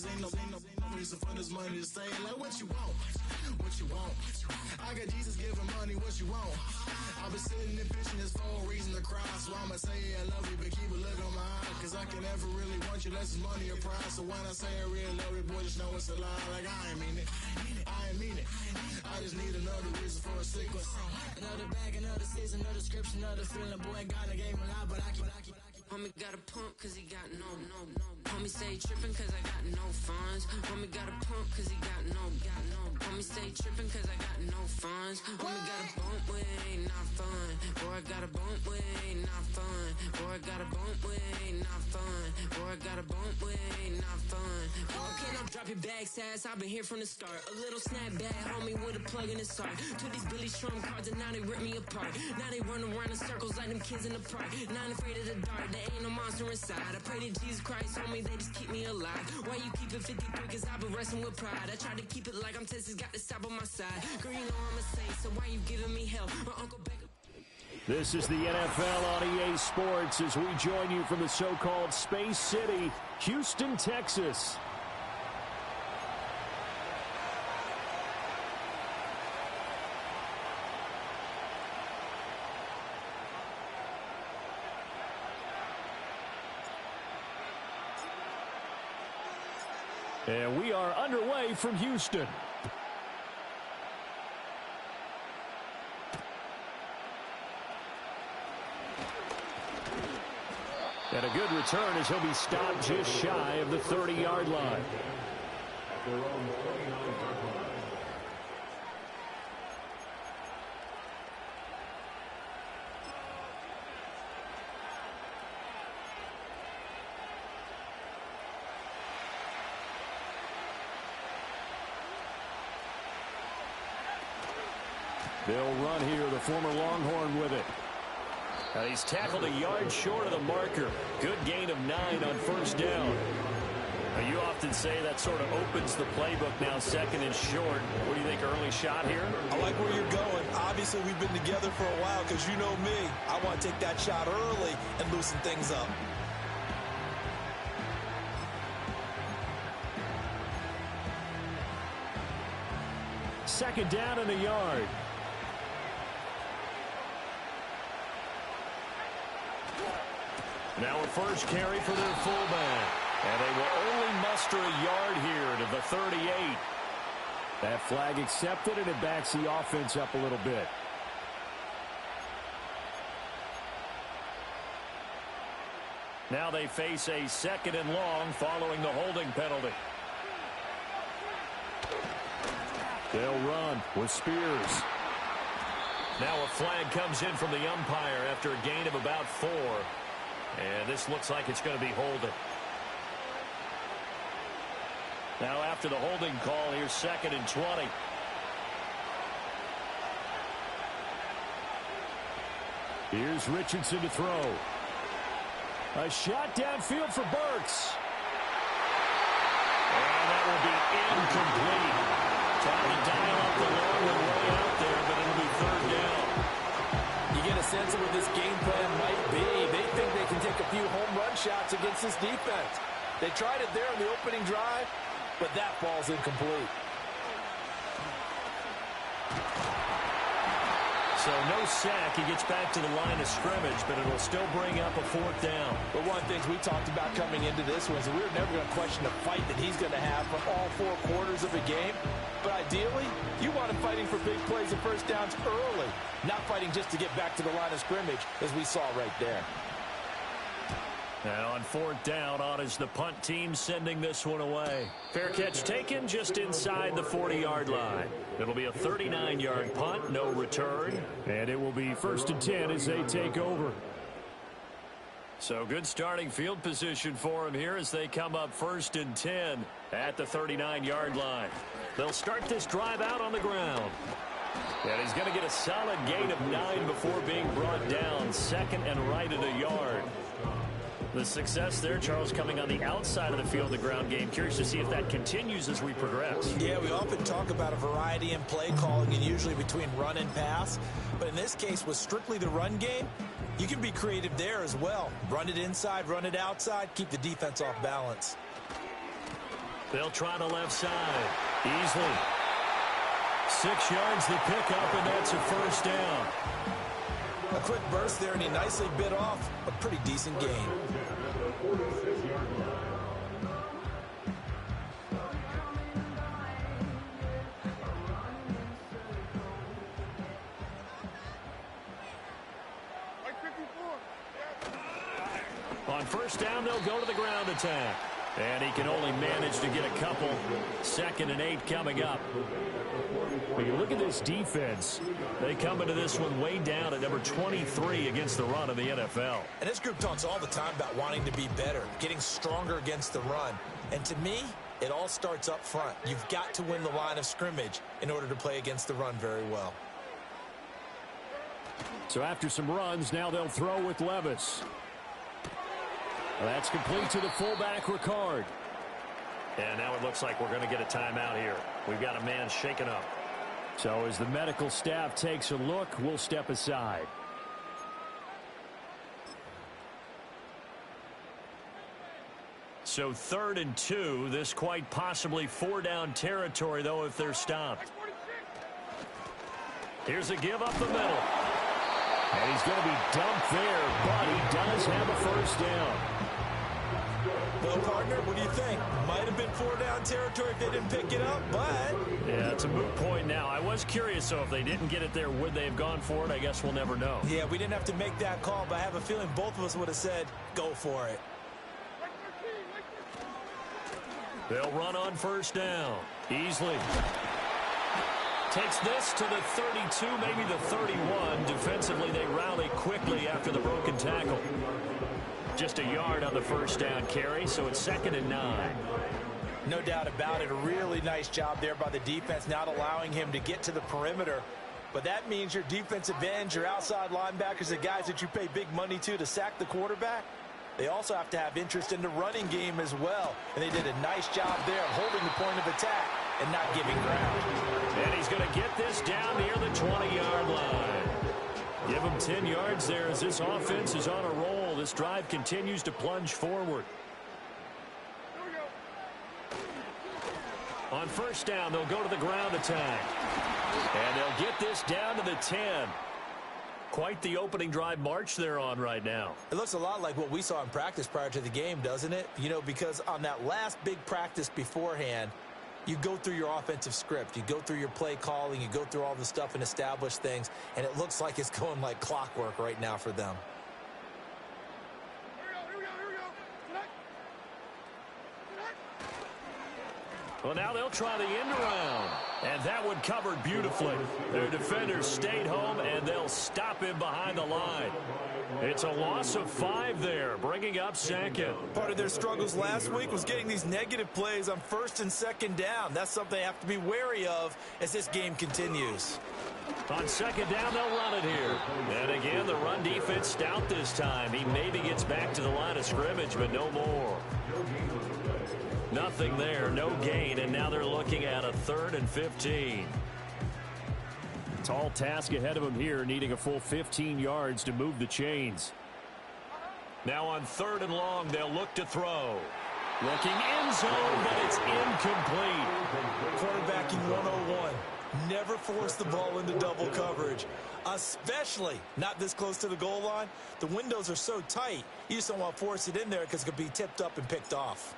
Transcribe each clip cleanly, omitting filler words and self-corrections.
ain't no reason for this money to stay. Like, what you want? What you want? I got Jesus giving money, what you want? I've been sitting and pitching this for a reason to cry. So I'ma say I love you, but keep a look on my eye. Cause I can never really want you unless it's money or pride. So when I say I really love you, boy, just know it's a lie. Like, I ain't mean it. I ain't mean it. I just need another reason for a sequence. Another bag, another season, another description, another feeling. Boy, God, I gave him a lot, but I keep. Homie got a pump cause he got no. Homie stay trippin' cause I got no funds. Homie got a pump cause he got no. Homie stay trippin' cause I got no funds. Homie got a bump with it ain't not fun. Boy, I got a bump with it ain't not fun. Boy, I got a bump with it ain't not fun. Boy, I got a bump with it ain't not fun. Boy, can I drop your bag, sass? I've been here from the start. A little snapback, homie, with a plug in his heart. To these Billy Strum cards and now they rip me apart. Now they run around in circles like them kids in the park. Not afraid of the dark, there ain't no monster inside. I pray to Jesus Christ, homie, they just keep me alive. Why you keep it 53? Cause I've been wrestling with pride. I try to keep it like I'm Texas, got the stop on my side. Girl, you know I'm a saint, so why you giving me hell? My Uncle Beckham. This is the NFL on EA Sports as we join you from the so-called Space City, Houston, Texas. And we are underway from Houston. And a good return as he'll be stopped just shy of the 30-yard line. They'll run here, the former Longhorn with it. Now he's tackled a yard short of the marker. Good gain of 9 on first down. Now you often say that sort of opens the playbook now, second and short. What do you think, early shot here? I like where you're going. Obviously, we've been together for a while because you know me. I want to take that shot early and loosen things up. Second down and a yard. Now a first carry for their fullback. And they will only muster a yard here to the 38. That flag accepted, and it backs the offense up a little bit. Now they face a second and long following the holding penalty. They'll run with Spears. Now a flag comes in from the umpire after a gain of about 4. And this looks like it's going to be holding. Now after the holding call, here's second and 20. Here's Richardson to throw. A shot downfield for Burks. And that will be incomplete. Trying to dial up the long one way out there, but it'll be third down. You get a sense of what this game plan might be. They think they can take a few home run shots against this defense. They tried it there in the opening drive, but that ball's incomplete. So no sack. He gets back to the line of scrimmage, but it'll still bring up a fourth down. But one of the things we talked about coming into this was that we were never going to question the fight that he's going to have for all 4 quarters of a game. But ideally, you want him fighting for big plays and first downs early, not fighting just to get back to the line of scrimmage, as we saw right there. And on fourth down, on is the punt team sending this one away. Fair catch taken just inside the 40-yard line. It'll be a 39-yard punt, no return. And it will be first and 10 as they take over. So good starting field position for them here as they come up first and 10 at the 39-yard line. They'll start this drive out on the ground. And he's going to get a solid gain of 9 before being brought down. Second and right at a yard. The success there, Charles, coming on the outside of the field, the ground game. Curious to see if that continues as we progress. Yeah, we often talk about a variety in play calling and usually between run and pass. But in this case, with strictly the run game, you can be creative there as well. Run it inside, run it outside, keep the defense off balance. They'll try the left side. Easily. 6 yards the pickup, and that's a first down. A quick burst there, and he nicely bit off a pretty decent gain. On first down, they'll go to the ground attack. And he can only manage to get a couple. 2nd and 8 coming up. When you look at this defense, they come into this one way down at number 23 against the run of the NFL. And this group talks all the time about wanting to be better, getting stronger against the run. And to me, it all starts up front. You've got to win the line of scrimmage in order to play against the run very well. So after some runs, now they'll throw with Levis. That's complete to the fullback, Ricard. And now it looks like we're going to get a timeout here. We've got a man shaken up. So as the medical staff takes a look, we'll step aside. So 3rd and 2. This quite possibly 4-down territory, though, if they're stopped. Here's a give up the middle. And he's going to be dumped there, but he does have a first down. Well, partner, what do you think? Might have been 4-down territory if they didn't pick it up, but... Yeah, it's a moot point now. I was curious, so if they didn't get it there, would they have gone for it? I guess we'll never know. Yeah, we didn't have to make that call, but I have a feeling both of us would have said, go for it. They'll run on first down. Easily. Takes this to the 32, maybe the 31. Defensively, they rally quickly after the broken tackle. Just a yard on the first down carry, so it's 2nd and 9. No doubt about it. A really nice job there by the defense, not allowing him to get to the perimeter. But that means your defensive ends, your outside linebackers, the guys that you pay big money to sack the quarterback, they also have to have interest in the running game as well. And they did a nice job there of holding the point of attack and not giving ground. And he's going to get this down near the 20-yard line. Give him 10 yards there as this offense is on a roll. This drive continues to plunge forward. On first down, they'll go to the ground attack. And they'll get this down to the 10. Quite the opening drive march they're on right now. It looks a lot like what we saw in practice prior to the game, doesn't it? You know, because on that last big practice beforehand, you go through your offensive script. You go through your play calling. You go through all the stuff and establish things. And it looks like it's going like clockwork right now for them. Well, now they'll try the end around. And that one covered beautifully. Their defenders stayed home, and they'll stop him behind the line. It's a loss of 5 there, bringing up 2nd. Part of their struggles last week was getting these negative plays on 1st and 2nd down. That's something they have to be wary of as this game continues. On 2nd down, they'll run it here. And again, the run defense stout this time. He maybe gets back to the line of scrimmage, but no more. Nothing there, no gain, and now they're looking at a 3rd and 15. Tall task ahead of them here, needing a full 15 yards to move the chains. Now on 3rd and long, they'll look to throw. Looking end zone, but it's incomplete. Quarterbacking 101. Never force the ball into double coverage, especially not this close to the goal line. The windows are so tight, you just don't want to force it in there because it could be tipped up and picked off.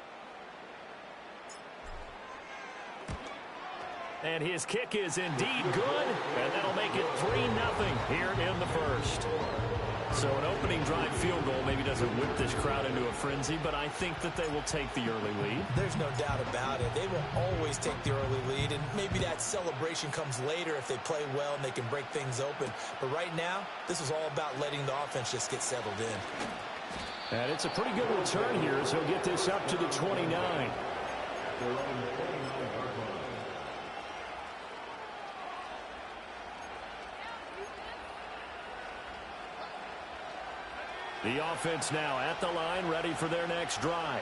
And his kick is indeed good, and that'll make it 3-0 here in the first. So an opening drive field goal maybe doesn't whip this crowd into a frenzy, but I think that they will take the early lead. There's no doubt about it. They will always take the early lead, and maybe that celebration comes later if they play well and they can break things open. But right now, this is all about letting the offense just get settled in. And it's a pretty good return here as he'll get this up to the 29. The offense now at the line, ready for their next drive.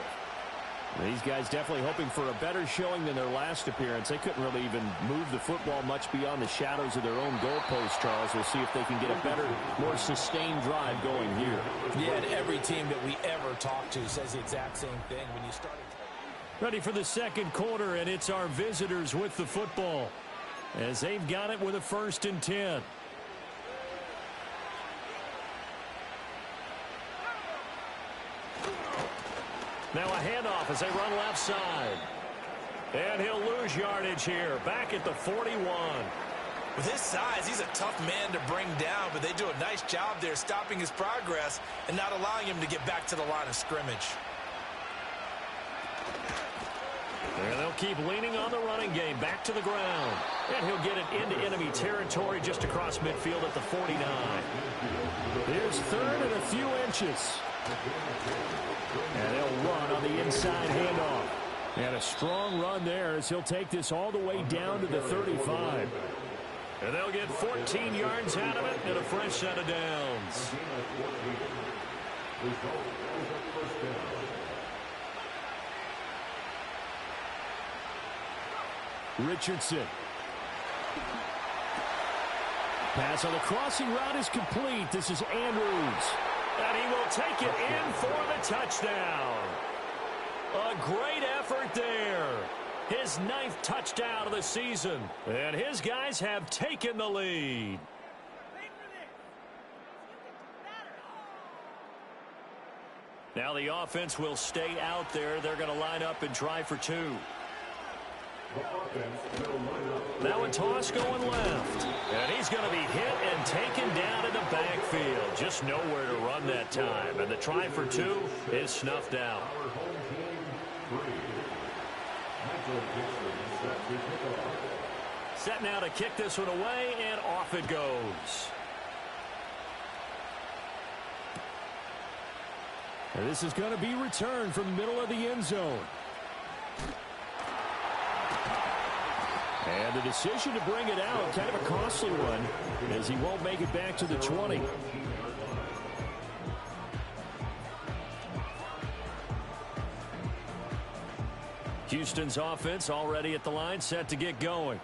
These guys definitely hoping for a better showing than their last appearance. They couldn't really even move the football much beyond the shadows of their own goalpost, Charles. We'll see if they can get a better, more sustained drive going here. Yeah, and every team that we ever talk to says the exact same thing. When you start Ready for the second quarter, and it's our visitors with the football as they've got it with a 1st and 10. Now a handoff as they run left side. And he'll lose yardage here, back at the 41. With his size, he's a tough man to bring down, but they do a nice job there stopping his progress and not allowing him to get back to the line of scrimmage. And they'll keep leaning on the running game, back to the ground. And he'll get it into enemy territory just across midfield at the 49. Here's 3rd and a few inches. And they'll run on the inside handoff. And a strong run there as he'll take this all the way down to the 35. And they'll get 14 yards out of it and a fresh set of downs. Richardson. Pass on the crossing route is complete. This is Andrews. And he will take it in for the touchdown. A great effort there. His 9th touchdown of the season. And his guys have taken the lead. Now the offense will stay out there. They're going to line up and try for 2. Now a toss going left. And he's going to be hit and taken down in the backfield. Just nowhere to run that time. And the try for 2 is snuffed out. Set now to kick this one away, and off it goes. And this is going to be returned from the middle of the end zone. And the decision to bring it out, kind of a costly one, as he won't make it back to the 20. Houston's offense already at the line, set to get going.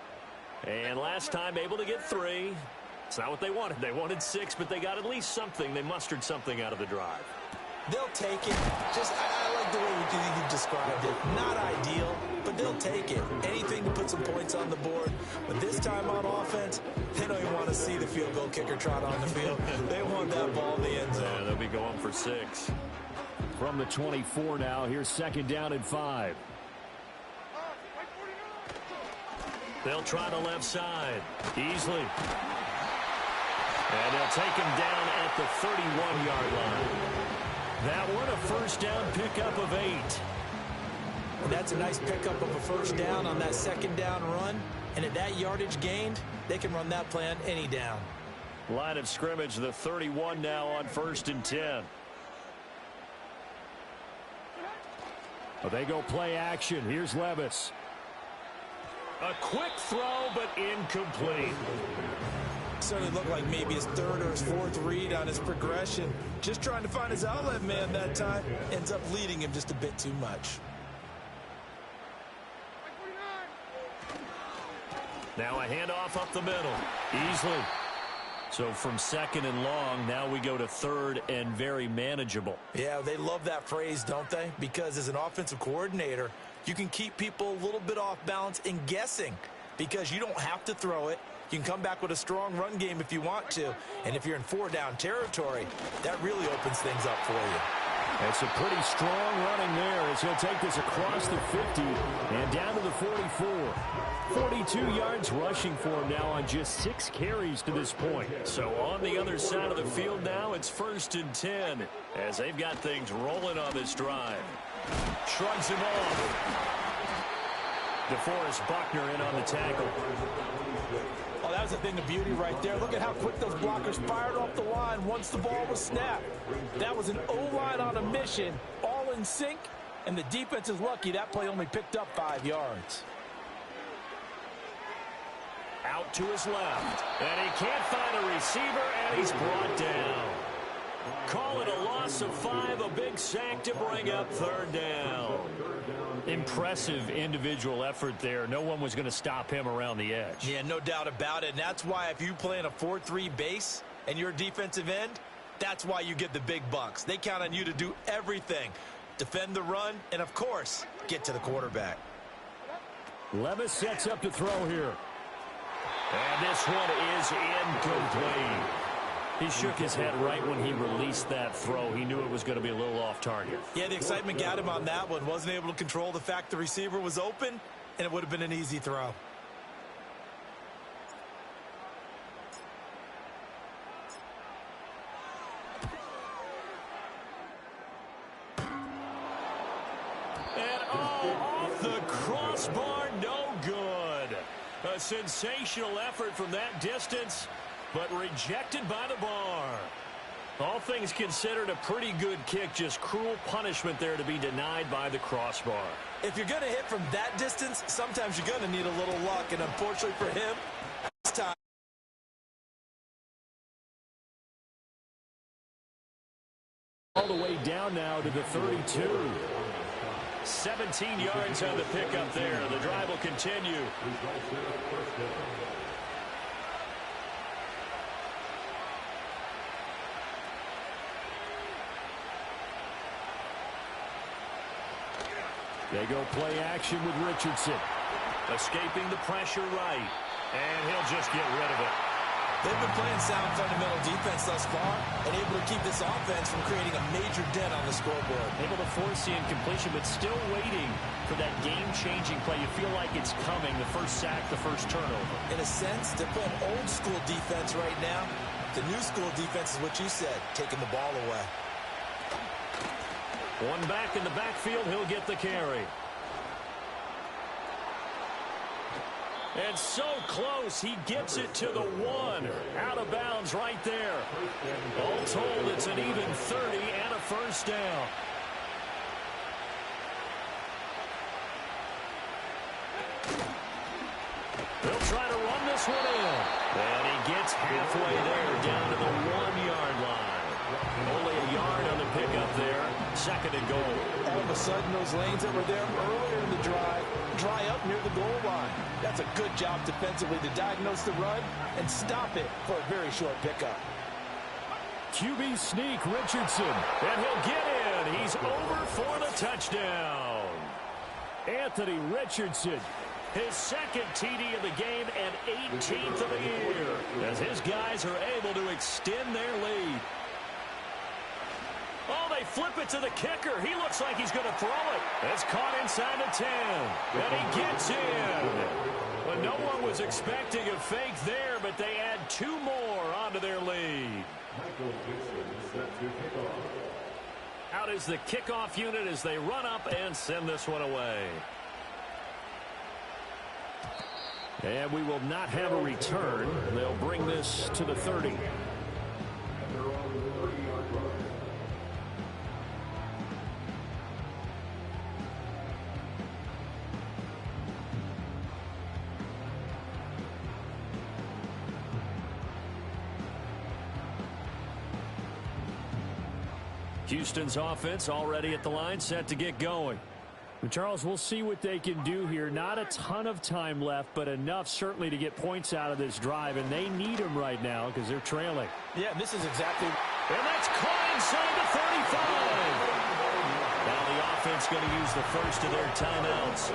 And last time able to get 3. It's not what they wanted. They wanted 6, but they got at least something. They mustered something out of the drive. They'll take it. I like the way you described it. Not ideal, but they'll take it. Anything to put some points on the board. But this time on offense, they don't even want to see the field goal kicker trot on the field. They want that ball in the end zone. Yeah, they'll be going for 6. From the 24 now, here's 2nd down and 5. They'll try the left side. Easily. And they'll take him down at the 31-yard line. That one a 1st down pickup of 8. And that's a nice pickup of a 1st down on that 2nd down run. And at that yardage gained, they can run that play on any down. Line of scrimmage, the 31 now on 1st and 10. Well, they go play action. Here's Levis. A quick throw, but incomplete. Certainly looked like maybe his 3rd or his 4th read on his progression. Just trying to find his outlet man that time. Ends up leading him just a bit too much. Now a handoff up the middle. Easily. So from 2nd and long, now we go to 3rd and very manageable. Yeah, they love that phrase, don't they? Because as an offensive coordinator, you can keep people a little bit off balance and guessing because you don't have to throw it. You can come back with a strong run game if you want to. And if you're in 4-down territory, that really opens things up for you. It's a pretty strong running there as he'll take this across the 50 and down to the 44. 42 yards rushing for him now on just 6 carries to this point. So on the other side of the field now, it's 1st and 10 as they've got things rolling on this drive. Shrugs him off. DeForest Buckner in on the tackle. Oh, that was a thing of beauty right there. Look at how quick those blockers fired off the line once the ball was snapped. That was an O-line on a mission, all in sync, and the defense is lucky that play only picked up 5 yards. Out to his left, and he can't find a receiver, and he's brought down. Call it a loss of 5, a big sack to bring up 3rd down. Impressive individual effort there. No one was going to stop him around the edge. Yeah, no doubt about it. And that's why if you play in a 4-3 base and you're a defensive end, that's why you get the big bucks. They count on you to do everything defend the run, and, of course, get to the quarterback. Levis sets up to throw here. And this one is incomplete. He shook his head right when he released that throw. He knew it was going to be a little off target. Yeah, the excitement got him on that one. Wasn't able to control the fact the receiver was open, and it would have been an easy throw. And off the crossbar, no good. A sensational effort from that distance, but rejected by the bar. All things considered, a pretty good kick, just cruel punishment there to be denied by the crossbar. If you're going to hit from that distance, sometimes you're going to need a little luck, and unfortunately for him, this time. All the way down now to the 32. 17 yards on the pickup there. The drive will continue. They go play action with Richardson. Escaping the pressure right. And he'll just get rid of it. They've been playing sound fundamental defense thus far and able to keep this offense from creating a major dent on the scoreboard. Able to force the incompletion, but still waiting for that game-changing play. You feel like it's coming, the first sack, the first turnover. In a sense, they're playing old-school defense right now. The new-school defense is what you said, taking the ball away. One back in the backfield, he'll get the carry. And so close, he gets it to the 1. Out of bounds right there. All told, it's an even 30 and a first down. They'll try to run this one in. And he gets halfway there, down to the 1-yard line. Only a yard on the pickup there. Second and goal. All of a sudden, those lanes that were there earlier in the drive dry up near the goal line. That's a good job defensively to diagnose the run and stop it for a very short pickup. QB sneak, Richardson. And he'll get in. He's over for the touchdown. Anthony Richardson. His second TD of the game and 18th of the year. As his guys are able to extend their lead. Oh, they flip it to the kicker. He looks like he's going to throw it. It's caught inside the 10. And he gets in. Well, no one was expecting a fake there, but they add 2 more onto their lead. Out is the kickoff unit as they run up and send this one away. And we will not have a return. They'll bring this to the 30. Houston's offense already at the line, set to get going. But Charles, we'll see what they can do here. Not a ton of time left, but enough certainly to get points out of this drive, and they need them right now because they're trailing. Yeah, this is exactly. And that's caught inside the 35. Now the offense going to use the first of their timeouts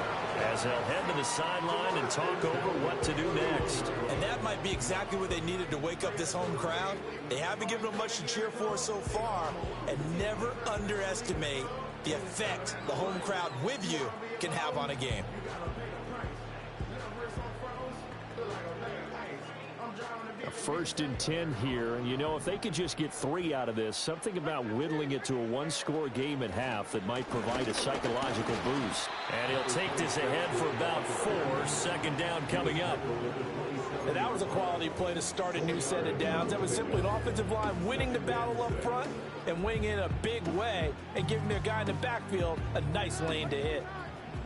as they'll head to the sideline and talk over what to do next. And that might be exactly what they needed to wake up this home crowd. They haven't given them much to cheer for so far, and never underestimate the effect the home crowd with you can have on a game. A 1st and 10 here, and you know, if they could just get 3 out of this, something about whittling it to a 1-score game at half that might provide a psychological boost. And he'll take this ahead for about 4. 2nd down coming up. And that was a quality play to start a new set of downs. That was simply an offensive line winning the battle up front and winning in a big way and giving their guy in the backfield a nice lane to hit.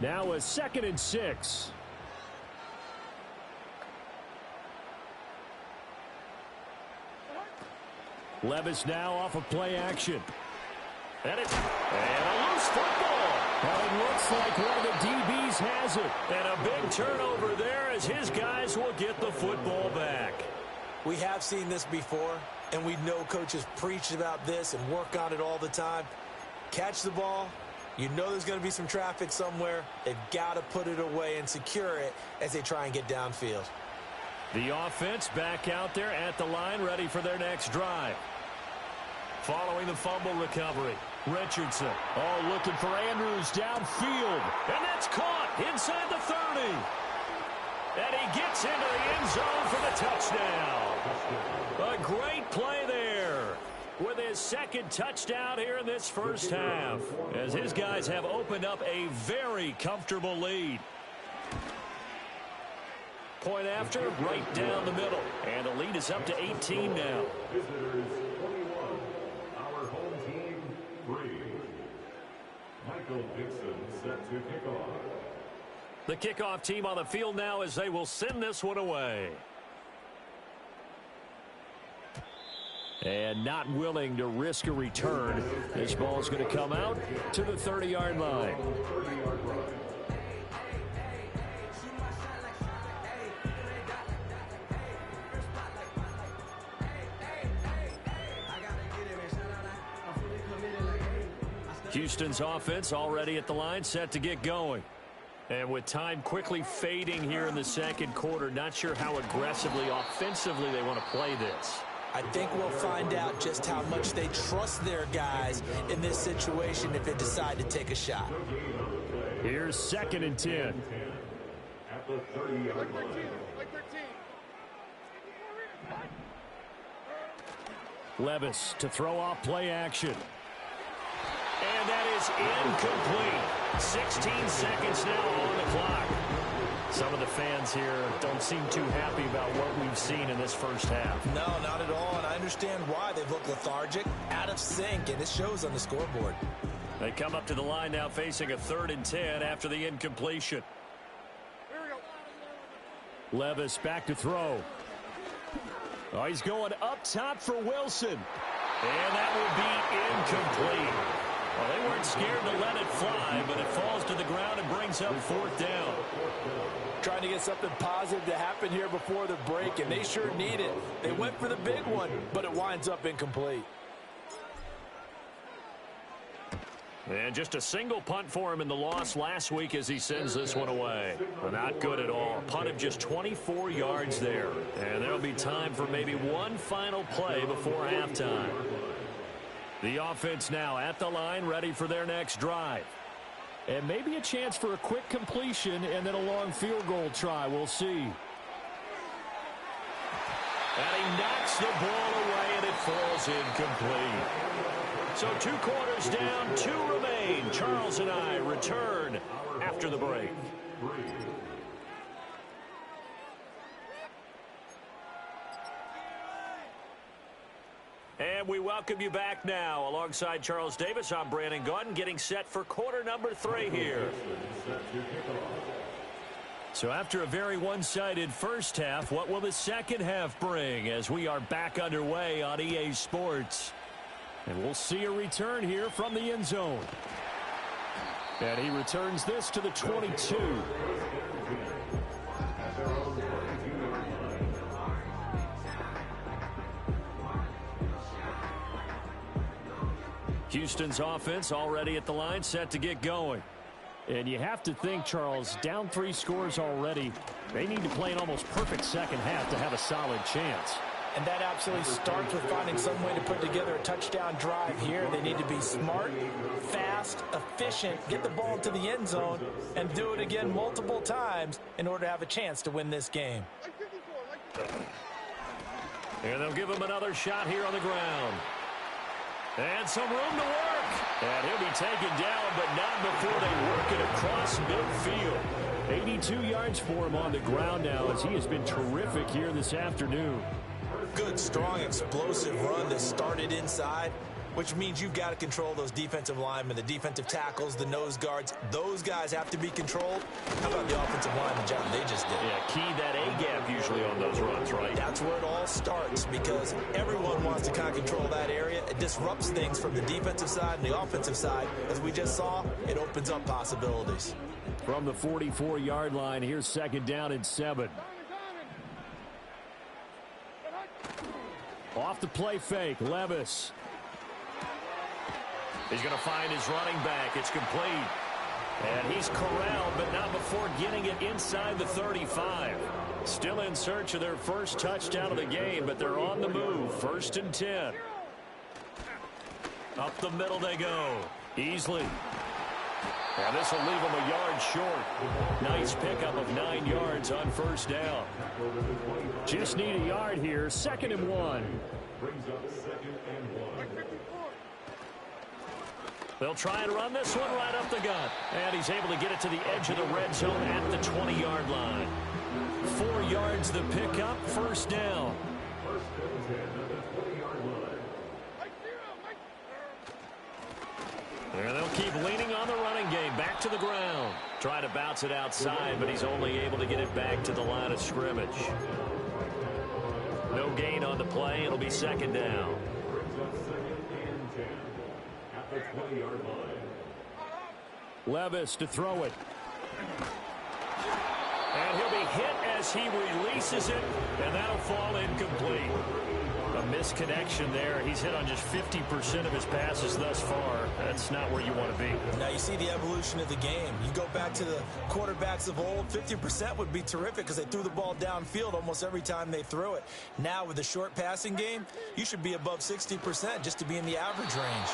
Now a 2nd and 6. Levis now off of play action. And a loose football. Well, it looks like one of the DBs has it. And a big turnover there as his guys will get the football back. We have seen this before, and we know coaches preach about this and work on it all the time. Catch the ball, You know there's going to be some traffic somewhere. They've got to put it away and secure it as they try and get downfield. The offense back out there at the line, ready for their next drive. Following the fumble recovery, Richardson. Oh, looking for Andrews downfield. And that's caught inside the 30. And he gets into the end zone for the touchdown. A great play there with his second touchdown here in this first half, as his guys have opened up a very comfortable lead. Point after, right down the middle. And the lead is up to 18 now. Visitors 21, our home team 3. Michael Dixon set to kick off. The kickoff team on the field now as they will send this one away. And not willing to risk a return. This ball is going to come out to the 30-yard line. Houston's offense already at the line, set to get going. And with time quickly fading here in the second quarter, not sure how aggressively, offensively they want to play this. I think we'll find out just how much they trust their guys in this situation if they decide to take a shot. Here's 2nd and 10. At the 30-yard line. Levis to throw off play action. And that is incomplete. 16 seconds now on the clock. Some of the fans here don't seem too happy about what we've seen in this first half. No, not at all, and I understand why. They've looked lethargic, out of sync, and it shows on the scoreboard. They come up to the line now facing a 3rd and 10 after the incompletion. Levis back to throw. Oh, he's going up top for Wilson. And that will be incomplete. Well, they weren't scared to let it fly, but it falls to the ground and brings up 4th down. Trying to get something positive to happen here before the break, and they sure need it. They went for the big one, but it winds up incomplete. And just a single punt for him in the loss last week as he sends this one away. Not good at all. Punt of just 24 yards there. And there'll be time for maybe one final play before halftime. The offense now at the line, ready for their next drive. And maybe a chance for a quick completion and then a long field goal try. We'll see. And he knocks the ball away, and it falls incomplete. So 2 quarters down, 2 remain. Charles and I return after the break. And we welcome you back now. Alongside Charles Davis, I'm Brandon Gaudin, getting set for quarter number 3 here. So after a very one-sided first half, what will the second half bring as we are back underway on EA Sports? And we'll see a return here from the end zone. And he returns this to the 22. Houston's offense already at the line, set to get going. And you have to think, Charles, down 3 scores already. They need to play an almost perfect second half to have a solid chance. And that absolutely starts with finding some way to put together a touchdown drive here. They need to be smart, fast, efficient, get the ball into the end zone, and do it again multiple times in order to have a chance to win this game. And they'll give him another shot here on the ground. And some room to work. And he'll be taken down, but not before they work it across midfield. 82 yards for him on the ground now as he has been terrific here this afternoon. Good, strong, explosive run that started inside, which means you've got to control those defensive linemen, the defensive tackles, the nose guards. Those guys have to be controlled. How about the offensive line, the job they just did? Yeah, key that A-gap usually on those runs, right? That's where it all starts because everyone wants to kind of control that area. It disrupts things from the defensive side and the offensive side. As we just saw, it opens up possibilities. From the 44-yard line, here's 2nd down and 7. Off the play fake, Levis. He's going to find his running back. It's complete. And he's corralled, but not before getting it inside the 35. Still in search of their first touchdown of the game, but they're on the move. 1st and 10. Up the middle they go. Easily. And this will leave him a yard short. Nice pickup of 9 yards on 1st down. Just need a yard here. 2nd and 1. Brings up 2nd and 1. They'll try and run this one right up the gut. And he's able to get it to the edge of the red zone at the 20-yard line. 4 yards the pickup. 1st down. 1st and 10 at the 20-yard line. And they'll keep leaning on the running game. Back to the ground. Trying to bounce it outside, but he's only able to get it back to the line of scrimmage. No gain on the play. It'll be 2nd down. Brings up 2nd and 10 at the 20-yard line. Levis to throw it. And he'll be hit as he releases it, and that'll fall incomplete. A misconnection there. He's hit on just 50% of his passes thus far. That's not where you want to be. Now you see the evolution of the game. You go back to the quarterbacks of old, 50% would be terrific because they threw the ball downfield almost every time they threw it. Now with the short passing game, you should be above 60% just to be in the average range.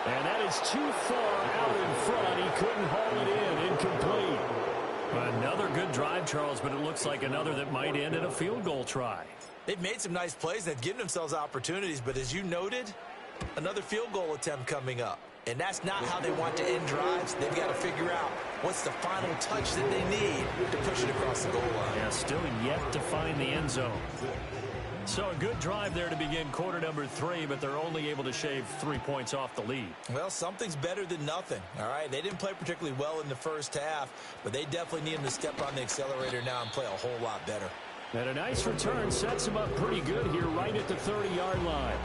And that is too far out in front. He couldn't haul it in. Incomplete. Another good drive, Charles, but it looks like another that might end in a field goal try. They've made some nice plays. They've given themselves opportunities, but as you noted, another field goal attempt coming up. And that's not how they want to end drives. They've got to figure out what's the final touch that they need to push it across the goal line. Yeah, still yet to find the end zone. So a good drive there to begin quarter number 3, but they're only able to shave 3 points off the lead. Well, something's better than nothing, all right? They didn't play particularly well in the first half, but they definitely need them to step on the accelerator now and play a whole lot better. And a nice return sets him up pretty good here right at the 30-yard line.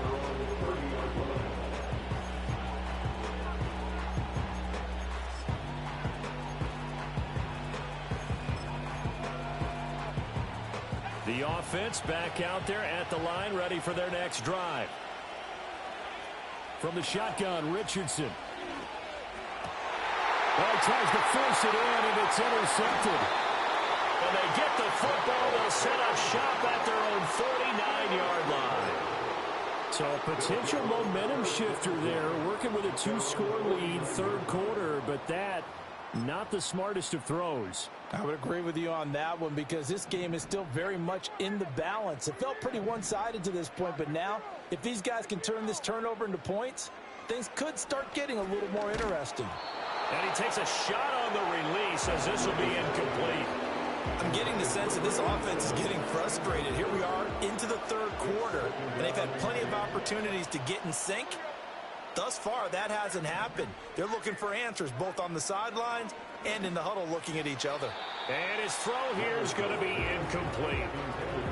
The offense back out there at the line, ready for their next drive. From the shotgun, Richardson. Well, he tries to force it in, and it's intercepted. And they get the football. They'll set up shop at their own 49-yard line. So a potential momentum shifter there, working with a 2-score lead, 3rd quarter, but that not the smartest of throws. I would agree with you on that one because this game is still very much in the balance. It felt pretty one-sided to this point, but now if these guys can turn this turnover into points, things could start getting a little more interesting. And he takes a shot on the release as this will be incomplete. I'm getting the sense that this offense is getting frustrated. Here we are into the 3rd quarter, and they've had plenty of opportunities to get in sync. Thus far, that hasn't happened. They're looking for answers both on the sidelines and in the huddle looking at each other. And his throw here is going to be incomplete.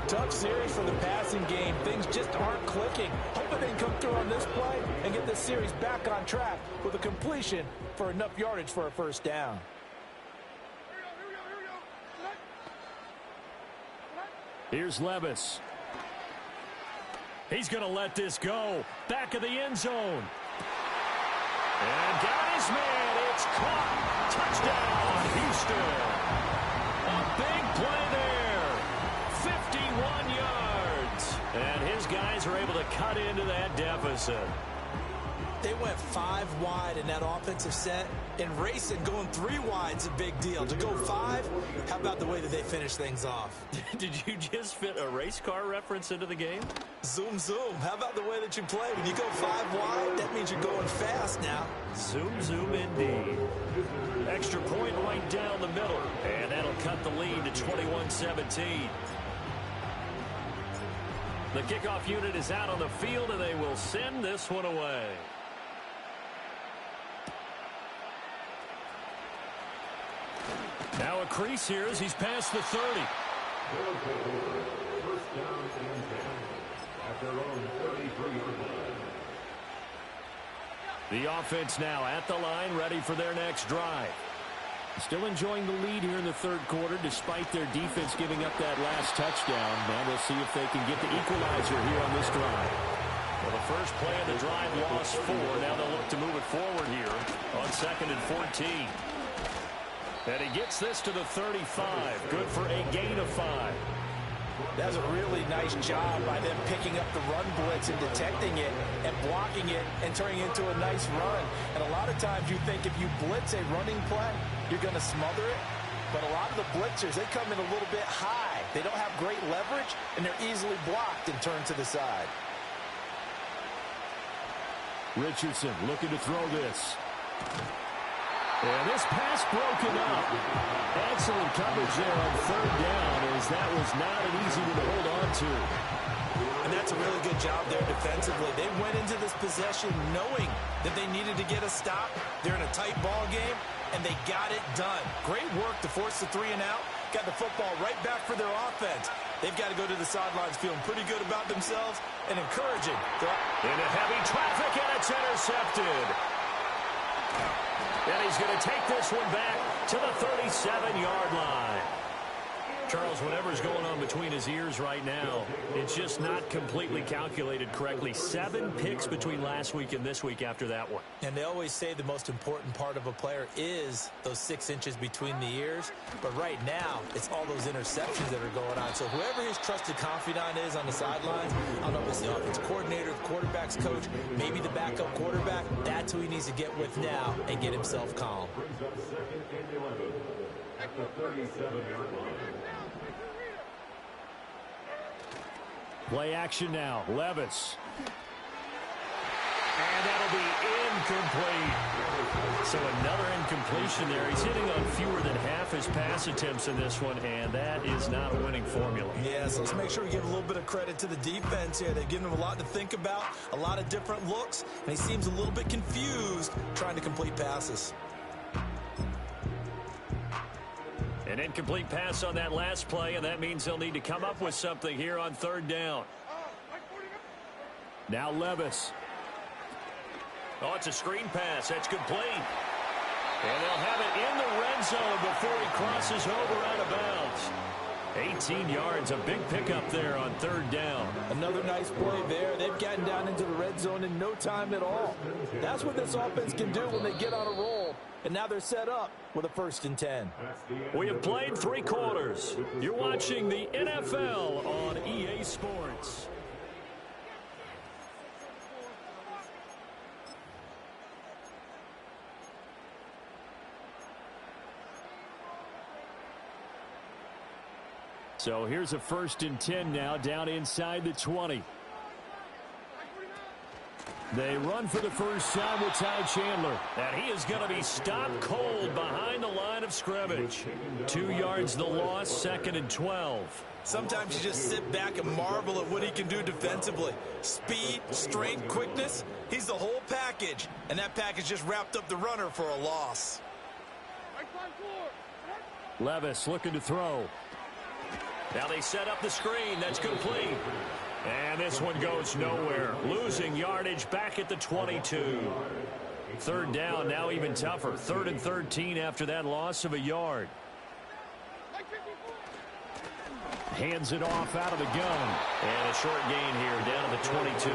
Tough series for the passing game. Things just aren't clicking. Hoping they can come through on this play and get this series back on track with a completion for enough yardage for a 1st down. Here's Levis. He's going to let this go. Back of the end zone. And got his man. It's caught. Touchdown, Houston. A big play there. 51 yards. And his guys are able to cut into that deficit. They went 5 wide in that offensive set, and racing going 3 wide is a big deal. To go 5, how about the way that they finish things off? Did you just fit a race car reference into the game? Zoom, zoom. How about the way that you play? When you go 5 wide, that means you're going fast now. Zoom, zoom indeed. Extra point right down the middle, and that'll cut the lead to 21-17. The kickoff unit is out on the field, and they will send this one away. Now a crease here as he's past the 30. 1st down and 10 at their own 33-yard line. The offense now at the line, ready for their next drive. Still enjoying the lead here in the 3rd quarter despite their defense giving up that last touchdown. Now we'll see if they can get the equalizer here on this drive. Well, the first play of the drive lost 4. Now they'll look to move it forward here on 2nd and 14. And he gets this to the 35. Good for a gain of 5. That's a really nice job by them picking up the run blitz and detecting it and blocking it and turning it into a nice run. And a lot of times you think if you blitz a running play, you're going to smother it. But a lot of the blitzers, they come in a little bit high. They don't have great leverage, and they're easily blocked and turned to the side. Richardson looking to throw this. And this pass broken up. Excellent coverage there on 3rd down, as that was not an easy one to hold on to. And that's a really good job there defensively. They went into this possession knowing that they needed to get a stop. They're in a tight ball game, and they got it done. Great work to force the 3 and out. Got the football right back for their offense. They've got to go to the sidelines feeling pretty good about themselves and encouraging. Into heavy traffic, and it's intercepted. And he's going to take this one back to the 37-yard line. Charles, whatever's going on between his ears right now, it's just not completely calculated correctly. 7 picks between last week and this week after that one. And they always say the most important part of a player is those 6 inches between the ears. But right now, it's all those interceptions that are going on. So whoever his trusted confidant is on the sidelines, I don't know if it's the offensive coordinator, the quarterback's coach, maybe the backup quarterback, that's who he needs to get with now and get himself calm. At the 37-yard line. Play action now. Levis. And that'll be incomplete. So another incompletion there. He's hitting on fewer than half his pass attempts in this one, and that is not a winning formula. Yeah, so let's make sure we give a little bit of credit to the defense here. They've given him a lot to think about, a lot of different looks, and he seems a little bit confused trying to complete passes. An incomplete pass on that last play, and that means they'll need to come up with something here on 3rd down. Now Levis. Oh, it's a screen pass. That's complete. And they'll have it in the red zone before he crosses over out of bounds. 18 yards, a big pickup there on 3rd down. Another nice play there. They've gotten down into the red zone in no time at all. That's what this offense can do when they get on a roll. And now they're set up with a 1st and 10. We have played 3 quarters. You're watching the NFL on EA Sports. So here's a 1st and 10 now, down inside the 20. They run for the first time with Ty Chandler. And he is going to be stopped cold behind the line of scrimmage. 2 yards the loss, 2nd and 12. Sometimes you just sit back and marvel at what he can do defensively. Speed, strength, quickness. He's the whole package. And that package just wrapped up the runner for a loss. Levis looking to throw. Now they set up the screen. That's complete. And this one goes nowhere. Losing yardage back at the 22. 3rd down, now even tougher. 3rd and 13 after that loss of a yard. Hands it off out of the gun. And a short gain here down to the 22.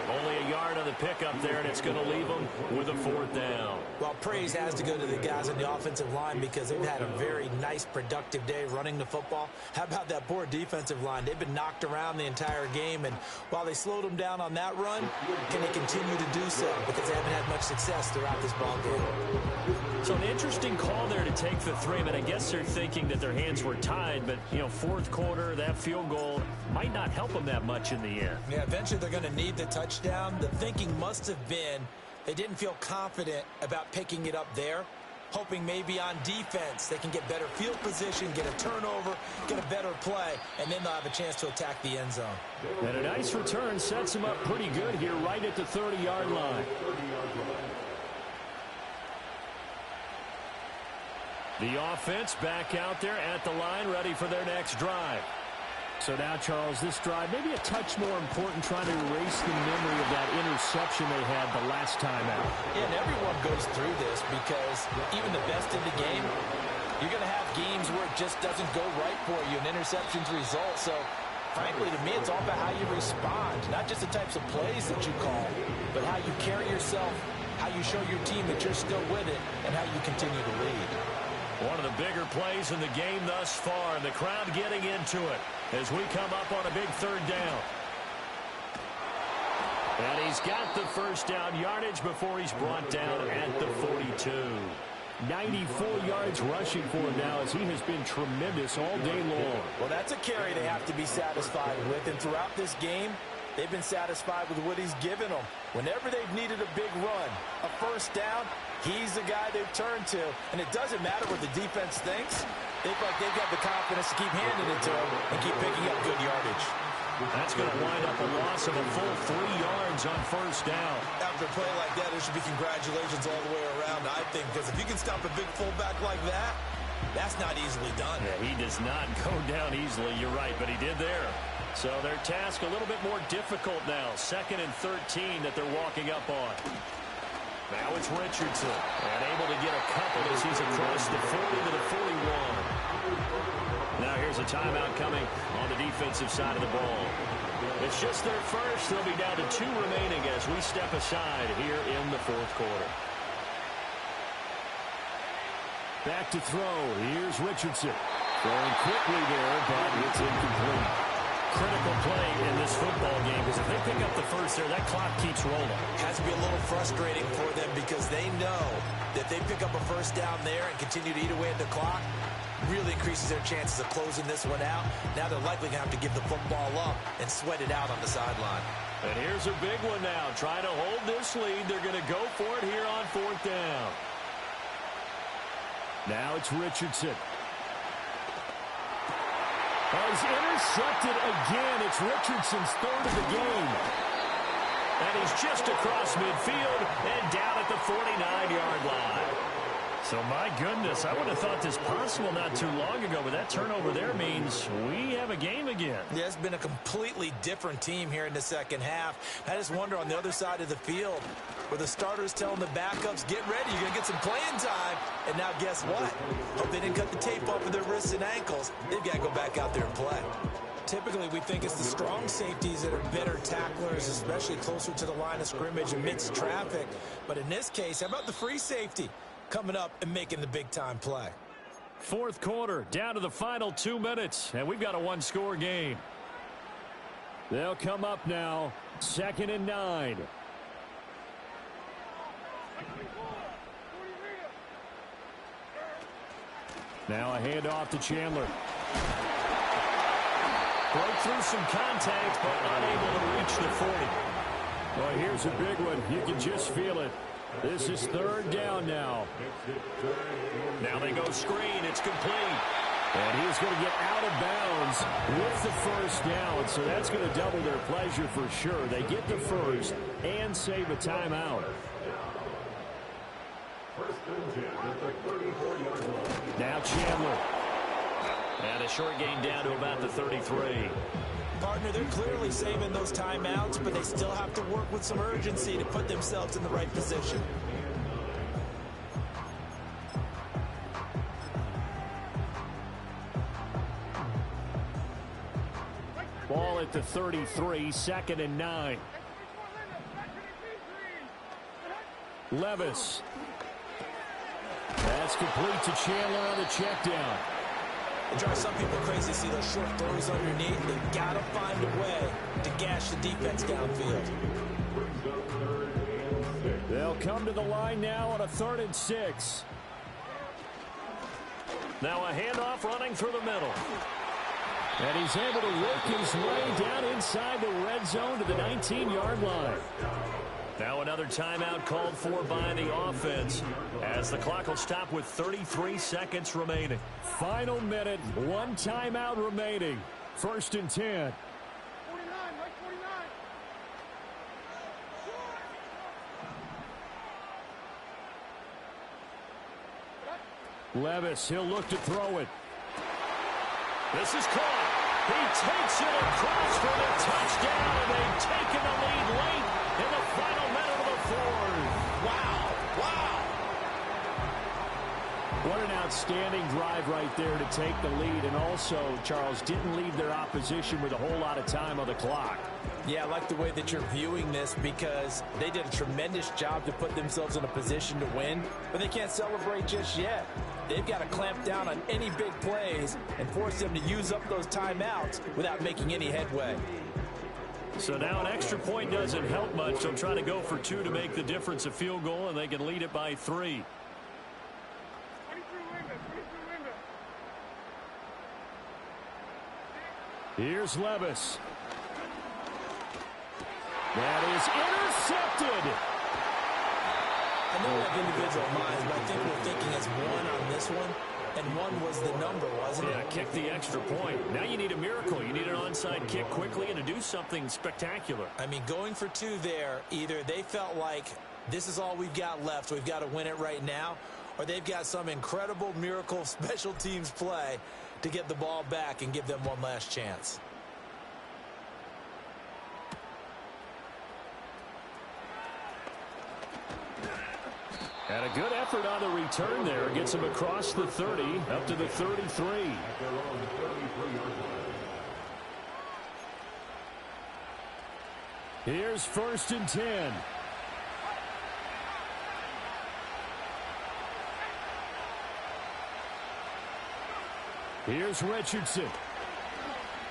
Only a yard on the pickup there, and it's going to leave them with a 4th down. Well, praise has to go to the guys on the offensive line because they've had a very nice, productive day running the football. How about that poor defensive line? They've been knocked around the entire game, and while they slowed them down on that run, can they continue to do so? Because they haven't had much success throughout this ball game. So an interesting call there to take the 3. I mean, I guess they're thinking that their hands were tied, but, you know, 4th quarter, that field goal might not help them that much in the end. Yeah, eventually they're going to need the touchdown. The thinking must have been they didn't feel confident about picking it up there, hoping maybe on defense they can get better field position, get a turnover, get a better play, and then they'll have a chance to attack the end zone. And a nice return sets them up pretty good here right at the 30-yard line. The offense back out there at the line, ready for their next drive. So now, Charles, this drive maybe a touch more important, trying to erase the memory of that interception they had the last time out. Yeah, and everyone goes through this because even the best in the game, you're going to have games where it just doesn't go right for you, and interceptions result. So Frankly, to me, it's all about how you respond. Not just the types of plays that you call, but how you carry yourself, how you show your team that you're still with it, and how you continue to lead. One of the bigger plays in the game thus far, and the crowd getting into it as we come up on a big third down. And he's got the first down yardage before he's brought down at the 42. 94 yards rushing for him now as he has been tremendous all day long. Well, that's a carry they have to be satisfied with, and throughout this game, they've been satisfied with what he's given them. Whenever they've needed a big run, a first down, he's the guy they've turned to. And it doesn't matter what the defense thinks. They've got the confidence to keep handing it to him and keep picking up good yardage. That's going to wind up a loss of a full 3 yards on first down. After a play like that, there should be congratulations all the way around, I think, because if you can stop a big fullback like that, that's not easily done. Yeah, he does not go down easily, you're right, but he did there. So their task a little bit more difficult now. 2nd and 13 that they're walking up on. Now it's Richardson, and able to get a couple as he's across the 40 to the 41. Now here's a timeout coming on the defensive side of the ball. It's just their first. They'll be down to 2 remaining as we step aside here in the 4th quarter. Back to throw. Here's Richardson. Throwing quickly there, but it's incomplete. Critical play in this football game because if they pick up the first there, that clock keeps rolling. Has to be a little frustrating for them because they know that they pick up a first down there and continue to eat away at the clock, really increases their chances of closing this one out. Now they're likely going to have to give the football up and sweat it out on the sideline. And here's a big one now. Trying to hold this lead. They're going to go for it here on 4th down. Now it's Richardson. He's intercepted again. It's Richardson's 3rd of the game. And he's just across midfield and down at the 49-yard line. So, my goodness, I would have thought this possible not too long ago, but that turnover there means we have a game again. Yeah, it's been a completely different team here in the second half. I just wonder on the other side of the field where the starters telling the backups, get ready, you're going to get some playing time. And now guess what? Hope they didn't cut the tape off of their wrists and ankles. They've got to go back out there and play. Typically, we think it's the strong safeties that are better tacklers, especially closer to the line of scrimmage amidst traffic. But in this case, how about the free safety coming up and making the big-time play? 4th quarter, down to the final 2 minutes, and we've got a 1-score game. They'll come up now, 2nd and 9. Now a handoff to Chandler. Broke through some contact, but unable to reach the 40. Well, here's a big one. You can just feel it. This is 3rd down now. Now they go screen. It's complete. And he's going to get out of bounds with the first down. So that's going to double their pleasure for sure. They get the first and save a timeout. Now Chandler. And a short gain down to about the 33. Partner, they're clearly saving those timeouts, but they still have to work with some urgency to put themselves in the right position. Ball at the 33, 2nd and 9. Levis. That's complete to Chandler on the check down. It drives some people crazy to see those short throws underneath. They've got to find a way to gash the defense downfield. They'll come to the line now on a 3rd and 6. Now a handoff running through the middle. And he's able to work his way down inside the red zone to the 19-yard line. Now another timeout called for by the offense as the clock will stop with 33 seconds remaining. Final minute, 1 timeout remaining. 1st and 10. Levis, he'll look to throw it. This is caught. He takes it across for the touchdown, and they've taken the lead late in the final minute of the 4th. Wow. Wow. What an outstanding drive right there to take the lead. And also, Charles, didn't leave their opposition with a whole lot of time on the clock. Yeah, I like the way that you're viewing this because they did a tremendous job to put themselves in a position to win, but they can't celebrate just yet. They've got to clamp down on any big plays and force them to use up those timeouts without making any headway. So now an extra point doesn't help much. They'll try to go for 2 to make the difference a field goal, and they can lead it by 3. Here's Levis. That is intercepted. I know we have individual minds, but I think we're thinking as one on this one, and 1 was the number, wasn't it? Yeah, kick the extra point. Now you need a miracle. You need an onside kick quickly and to do something spectacular. I mean, going for 2 there, either they felt like this is all we've got left, we've got to win it right now, or they've got some incredible miracle special teams play to get the ball back and give them one last chance. And a good effort on the return there. Gets him across the 30, up to the 33. Here's 1st and 10. Here's Richardson.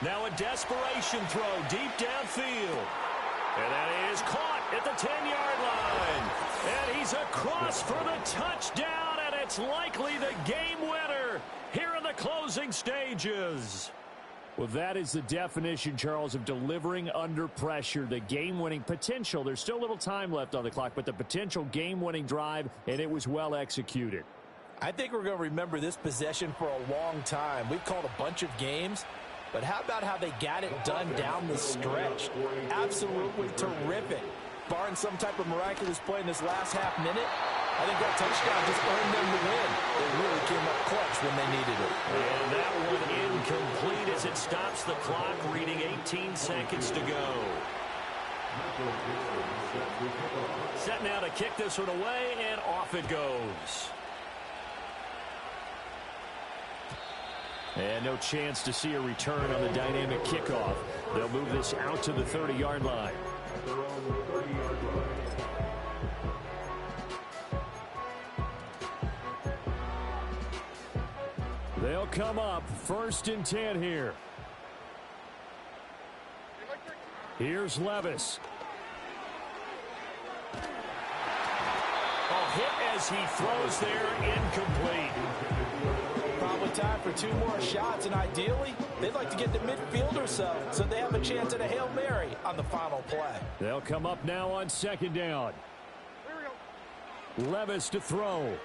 Now a desperation throw deep downfield. And that is caught at the 10-yard line. And he's across for the touchdown, and it's likely the game winner here in the closing stages. Well, that is the definition, Charles, of delivering under pressure. The game-winning potential. There's still a little time left on the clock, but the potential game-winning drive, and it was well executed. I think we're going to remember this possession for a long time. We've called a bunch of games, but how about how they got it done down the stretch? Absolutely terrific. Barring some type of miraculous play in this last half minute, I think that touchdown just earned them the win. They really came up clutch when they needed it. And that one incomplete as it stops the clock, reading 18 seconds to go. Set now to kick this one away, and off it goes. And no chance to see a return on the dynamic kickoff. They'll move this out to the 30-yard line. They'll come up 1st and 10 here. Here's Levis. A hit as he throws there, incomplete. Probably time for 2 more shots, and ideally, they'd like to get to midfield or so they have a chance at a Hail Mary on the final play. They'll come up now on 2nd down. Levis to throw.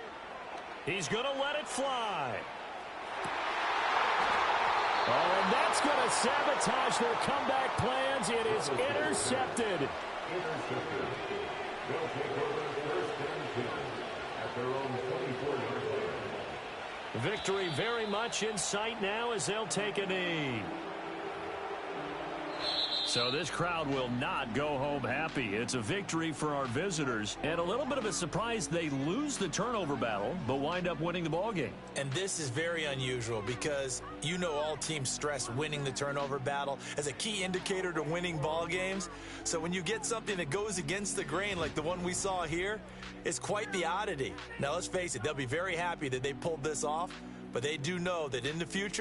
He's going to let it fly. Oh, and that's going to sabotage their comeback plans. It is intercepted. They'll take over 1st and 10 at their own 24-yard line. Victory very much in sight now as they'll take a knee. So this crowd will not go home happy. It's a victory for our visitors, and a little bit of a surprise they lose the turnover battle, but wind up winning the ball game. And this is very unusual because you know all teams stress winning the turnover battle as a key indicator to winning ball games. So when you get something that goes against the grain like the one we saw here, it's quite the oddity. Now let's face it, they'll be very happy that they pulled this off, but they do know that in the future,